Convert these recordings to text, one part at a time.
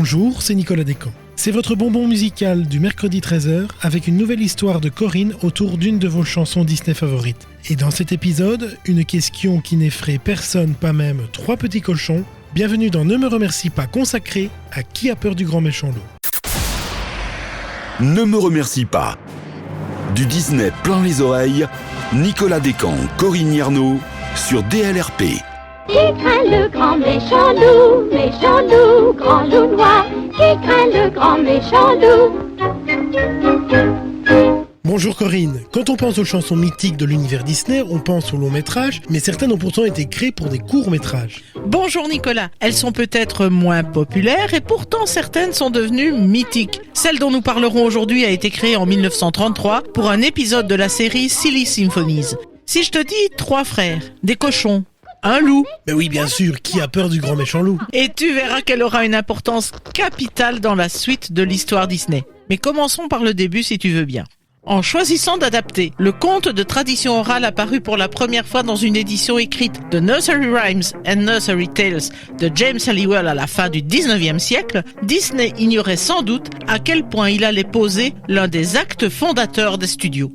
Bonjour, c'est Nicolas Descamps. C'est votre bonbon musical du mercredi 13h avec une nouvelle histoire de Corinne autour d'une de vos chansons Disney favorites. Et dans cet épisode, une question qui n'effraie personne, pas même 3 petits cochons. Bienvenue dans Ne me remercie pas, consacré à Qui a peur du grand méchant loup. Ne me remercie pas. Du Disney plein les oreilles, Nicolas Descamps, Corinne Hiernaut sur DLRP. Qui craint le grand méchant loup, grand loup noir, qui craint le grand méchant loup. Bonjour Corinne, quand on pense aux chansons mythiques de l'univers Disney, on pense aux longs métrages, mais certaines ont pourtant été créées pour des courts métrages. Bonjour Nicolas, elles sont peut-être moins populaires et pourtant certaines sont devenues mythiques. Celle dont nous parlerons aujourd'hui a été créée en 1933 pour un épisode de la série Silly Symphonies. Si je te dis 3 frères, des cochons, un loup. Mais oui, bien sûr, Qui a peur du grand méchant loup? Et tu verras qu'elle aura une importance capitale dans la suite de l'histoire Disney. Mais commençons par le début si tu veux bien. En choisissant d'adapter le conte de tradition orale apparu pour la première fois dans une édition écrite de Nursery Rhymes and Nursery Tales de James Halliwell à la fin du 19e siècle, Disney ignorait sans doute à quel point il allait poser l'un des actes fondateurs des studios.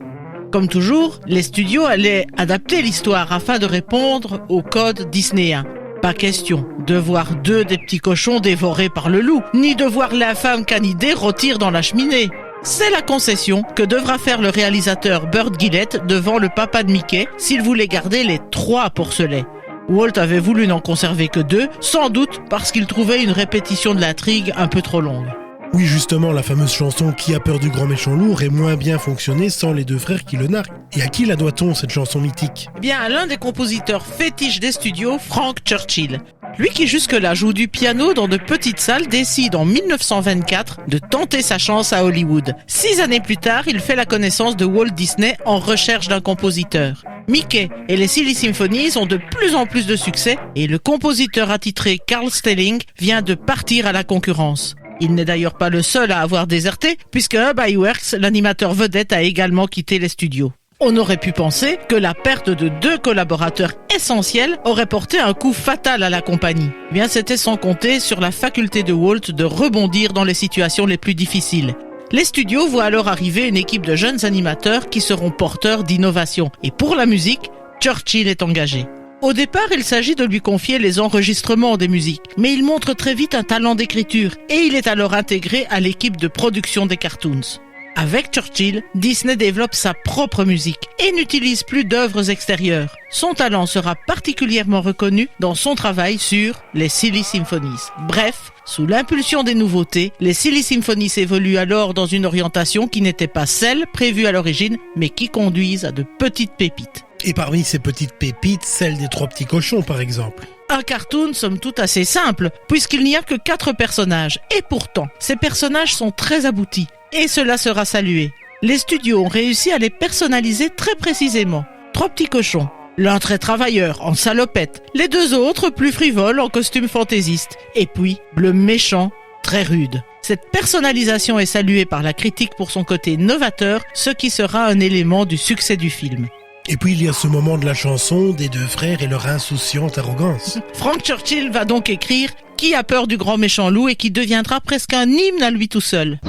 Comme toujours, les studios allaient adapter l'histoire afin de répondre au code disneyen. Pas question de voir 2 des petits cochons dévorés par le loup, ni de voir l'infâme canidé rôtir dans la cheminée. C'est la concession que devra faire le réalisateur Burt Gillett devant le papa de Mickey s'il voulait garder les 3 porcelets. Walt avait voulu n'en conserver que 2, sans doute parce qu'il trouvait une répétition de l'intrigue un peu trop longue. Oui, justement, la fameuse chanson Qui a peur du grand méchant loup aurait moins bien fonctionné sans les 2 frères qui le narguent. Et à qui la doit-on, cette chanson mythique? Eh bien, à l'un des compositeurs fétiches des studios, Frank Churchill. Lui qui jusque-là joue du piano dans de petites salles décide en 1924 de tenter sa chance à Hollywood. 6 années plus tard, il fait la connaissance de Walt Disney en recherche d'un compositeur. Mickey et les Silly Symphonies ont de plus en plus de succès et le compositeur attitré Carl Stalling vient de partir à la concurrence. Il n'est d'ailleurs pas le seul à avoir déserté, puisque Ub Iwerks, l'animateur vedette, a également quitté les studios. On aurait pu penser que la perte de 2 collaborateurs essentiels aurait porté un coup fatal à la compagnie. Eh bien, c'était sans compter sur la faculté de Walt de rebondir dans les situations les plus difficiles. Les studios voient alors arriver une équipe de jeunes animateurs qui seront porteurs d'innovation. Et pour la musique, Churchill est engagé. Au départ, il s'agit de lui confier les enregistrements des musiques, mais il montre très vite un talent d'écriture et il est alors intégré à l'équipe de production des cartoons. Avec Churchill, Disney développe sa propre musique et n'utilise plus d'œuvres extérieures. Son talent sera particulièrement reconnu dans son travail sur les Silly Symphonies. Bref, sous l'impulsion des nouveautés, les Silly Symphonies évoluent alors dans une orientation qui n'était pas celle prévue à l'origine, mais qui conduisent à de petites pépites. Et parmi ces petites pépites, celle des 3 petits cochons par exemple. Un cartoon somme toute assez simple, puisqu'il n'y a que 4 personnages. Et pourtant, ces personnages sont très aboutis. Et cela sera salué. Les studios ont réussi à les personnaliser très précisément. 3 petits cochons. L'un très travailleur, en salopette. Les 2 autres plus frivoles, en costume fantaisiste. Et puis, le méchant, très rude. Cette personnalisation est saluée par la critique pour son côté novateur, ce qui sera un élément du succès du film. Et puis il y a ce moment de la chanson des 2 frères et leur insouciante arrogance. Frank Churchill va donc écrire Qui a peur du grand méchant loup et qui deviendra presque un hymne à lui tout seul.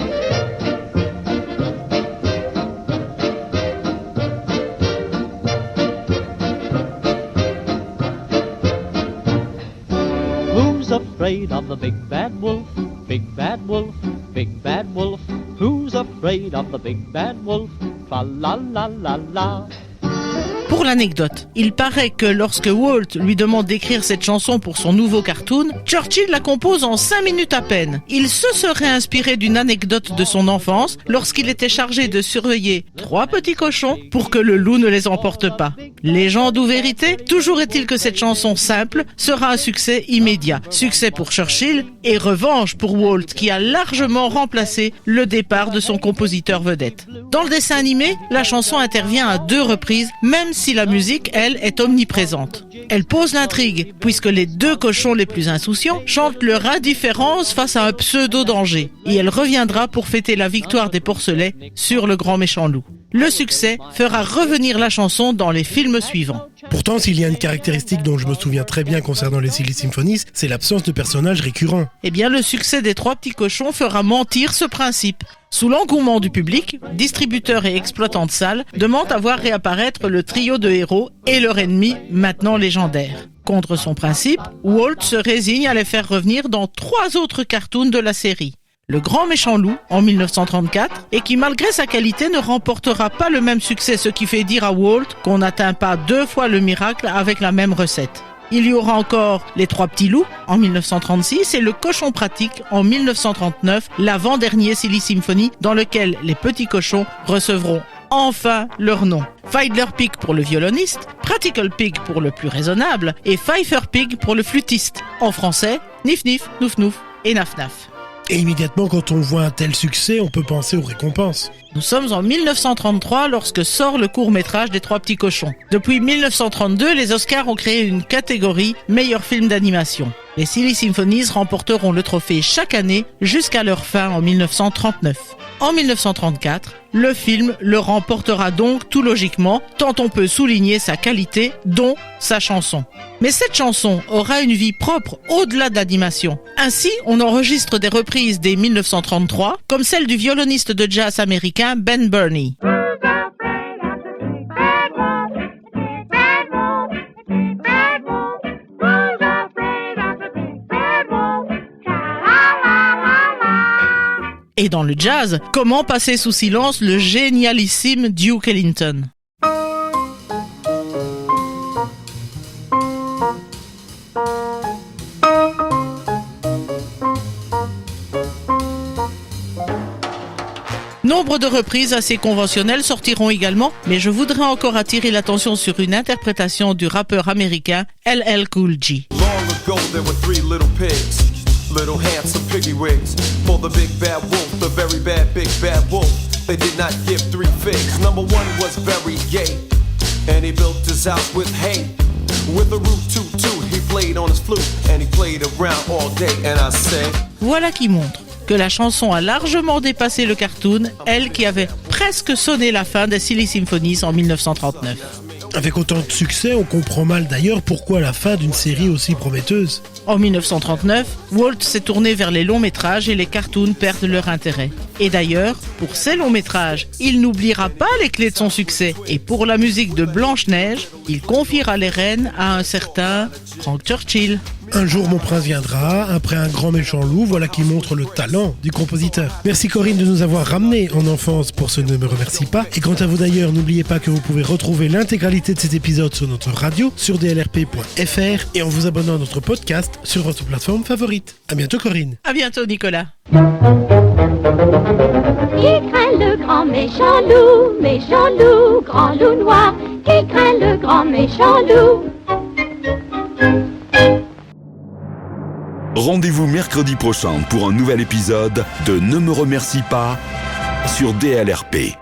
Who's afraid of the big bad wolf? Big bad wolf, big bad wolf. Who's afraid of the big bad wolf? Fa la la la la. Pour l'anecdote, il paraît que lorsque Walt lui demande d'écrire cette chanson pour son nouveau cartoon, Churchill la compose en 5 minutes à peine. Il se serait inspiré d'une anecdote de son enfance lorsqu'il était chargé de surveiller 3 petits cochons pour que le loup ne les emporte pas. Légende ou vérité, toujours est-il que cette chanson simple sera un succès immédiat. Succès pour Churchill et revanche pour Walt qui a largement remplacé le départ de son compositeur vedette. Dans le dessin animé, la chanson intervient à 2 reprises, même si la musique, elle, est omniprésente. Elle pose l'intrigue, puisque les 2 cochons les plus insouciants chantent leur indifférence face à un pseudo-danger. Et elle reviendra pour fêter la victoire des porcelets sur le grand méchant loup. Le succès fera revenir la chanson dans les films suivants. Pourtant, s'il y a une caractéristique dont je me souviens très bien concernant les Silly Symphonies, c'est l'absence de personnages récurrents. Eh bien, le succès des Trois Petits Cochons fera mentir ce principe. Sous l'engouement du public, distributeurs et exploitants de salles demandent à voir réapparaître le trio de héros et leur ennemi, maintenant légendaire. Contre son principe, Walt se résigne à les faire revenir dans 3 autres cartoons de la série. Le Grand Méchant Loup, en 1934, et qui malgré sa qualité ne remportera pas le même succès, ce qui fait dire à Walt qu'on n'atteint pas 2 fois le miracle avec la même recette. Il y aura encore Les Trois Petits Loups, en 1936, et Le Cochon Pratique, en 1939, l'avant-dernier Silly Symphony, dans lequel les petits cochons recevront enfin leur nom. Fiddler Pig pour le violoniste, Practical Pig pour le plus raisonnable, et Pfeiffer Pig pour le flûtiste. En français, Nif Nif, Nouf Nouf et Naf Naf. Et immédiatement, quand on voit un tel succès, on peut penser aux récompenses. Nous sommes en 1933 lorsque sort le court-métrage des Trois Petits Cochons. Depuis 1932, les Oscars ont créé une catégorie meilleur film d'animation. Les Silly Symphonies remporteront le trophée chaque année jusqu'à leur fin en 1939. En 1934, le film le remportera donc tout logiquement, tant on peut souligner sa qualité, dont sa chanson. Mais cette chanson aura une vie propre au-delà de l'animation. Ainsi, on enregistre des reprises dès 1933, comme celle du violoniste de jazz américain Ben Burney. Et dans le jazz, comment passer sous silence le génialissime Duke Ellington? Nombre de reprises assez conventionnelles sortiront également, mais je voudrais encore attirer l'attention sur une interprétation du rappeur américain LL Cool J. Little handsome piggy wigs for the big bad wolf, the very bad big bad wolf. They did not give 3 figs. Number 1 was very gay, and he built his house with hay. With a root toot toot, he played on his flute, and he played around all day. And I said, voilà qui montre que la chanson a largement dépassé le cartoon, elle qui avait presque sonné la fin des Silly Symphonies en 1939. Avec autant de succès, on comprend mal d'ailleurs pourquoi la fin d'une série aussi prometteuse. En 1939, Walt s'est tourné vers les longs métrages et les cartoons perdent leur intérêt. Et d'ailleurs, pour ces longs métrages, il n'oubliera pas les clés de son succès. Et pour la musique de Blanche-Neige, il confiera les rênes à un certain Frank Churchill. Un jour mon prince viendra, après un grand méchant loup, voilà qui montre le talent du compositeur. Merci Corinne de nous avoir ramenés en enfance pour ce Ne me remercie pas. Et quant à vous d'ailleurs, n'oubliez pas que vous pouvez retrouver l'intégralité de cet épisode sur notre radio, sur dlrp.fr et en vous abonnant à notre podcast sur votre plateforme favorite. À bientôt Corinne. À bientôt Nicolas. Qui craint le grand méchant loup, grand loup noir, qui craint le grand méchant loup. Rendez-vous mercredi prochain pour un nouvel épisode de Ne me remercie pas sur DLRP.